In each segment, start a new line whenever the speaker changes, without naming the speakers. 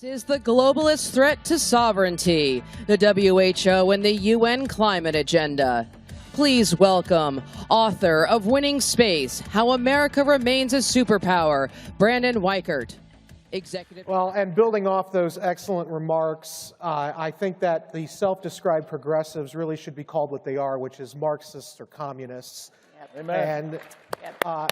This is the globalist threat to sovereignty, the WHO and the UN climate agenda. Please welcome author of Winning Space, How America Remains a Superpower, Brandon Weichert. Executive.
Well, and building off those excellent remarks, I think that the self-described progressives really should be called what they are, which is Marxists or communists.
Yep. Amen.
And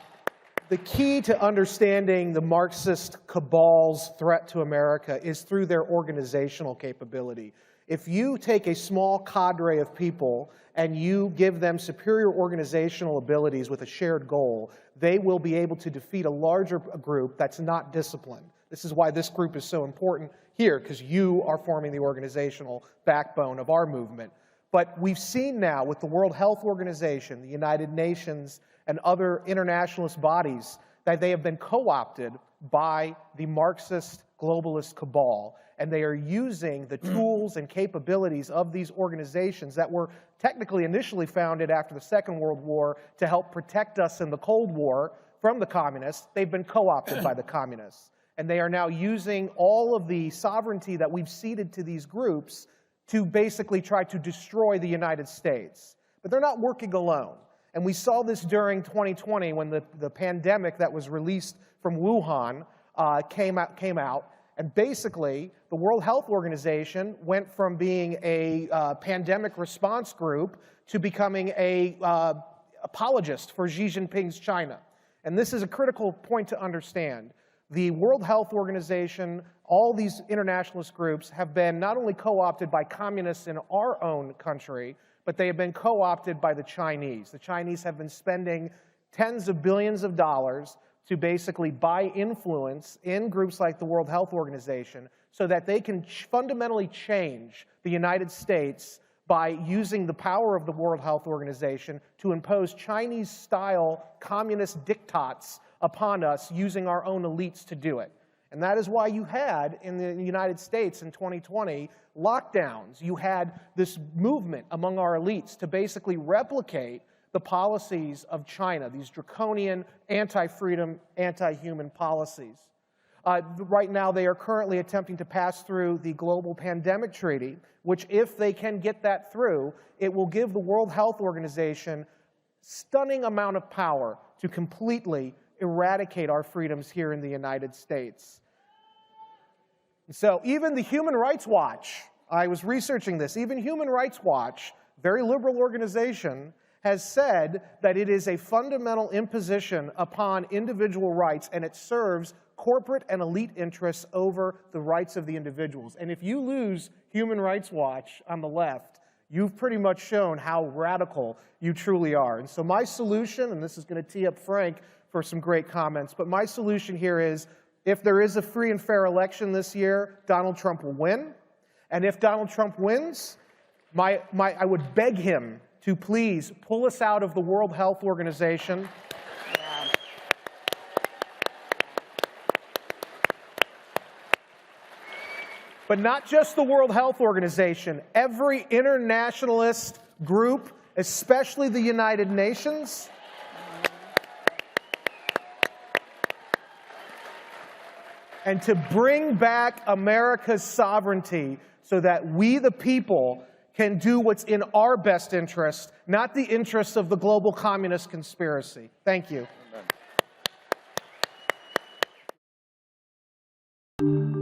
the key to understanding the Marxist cabal's threat to America is through their organizational capability. If you take a small cadre of people and you give them superior organizational abilities with a shared goal, they will be able to defeat a larger group that's not disciplined. This is why this group is so important here, because you are forming the organizational backbone of our movement. But we've seen now with the World Health Organization, the United Nations, and other internationalist bodies that they have been co-opted by the Marxist globalist cabal. And they are using the tools and capabilities of these organizations that were technically initially founded after the Second World War to help protect us in the Cold War from the communists. They've been co-opted by the communists. And they are now using all of the sovereignty that we've ceded to these groups to basically try to destroy the United States. But they're not working alone. And we saw this during 2020 when the pandemic that was released from Wuhan came out. And basically, the World Health Organization went from being a pandemic response group to becoming a apologist for Xi Jinping's China. And this is a critical point to understand. The World Health Organization, all these internationalist groups have been not only co-opted by communists in our own country, but they have been co-opted by the Chinese. The Chinese have been spending tens of billions of dollars to basically buy influence in groups like the World Health Organization so that they can fundamentally change the United States by using the power of the World Health Organization to impose Chinese-style communist diktats upon us using our own elites to do it. And that is why you had, in the United States in 2020, lockdowns. You had this movement among our elites to basically replicate the policies of China, these draconian, anti-freedom, anti-human policies. Right now, they are currently attempting to pass through the Global Pandemic Treaty, which, if they can get that through, it will give the World Health Organization stunning amount of power to completely eradicate our freedoms here in the United States. So even the Human Rights Watch, I was researching this, even Human Rights Watch, very liberal organization, has said that it is a fundamental imposition upon individual rights, and it serves corporate and elite interests over the rights of the individuals. And if you lose Human Rights Watch on the left, you've pretty much shown how radical you truly are. And so my solution, and this is going to tee up Frank for some great comments, but my solution here is, if there is a free and fair election this year, Donald Trump will win. And if Donald Trump wins, I would beg him to please pull us out of the World Health Organization. But not just the World Health Organization, every internationalist group, especially the United Nations, and to bring back America's sovereignty so that we, the people, can do what's in our best interest, not the interests of the global communist conspiracy. Thank you. Amen.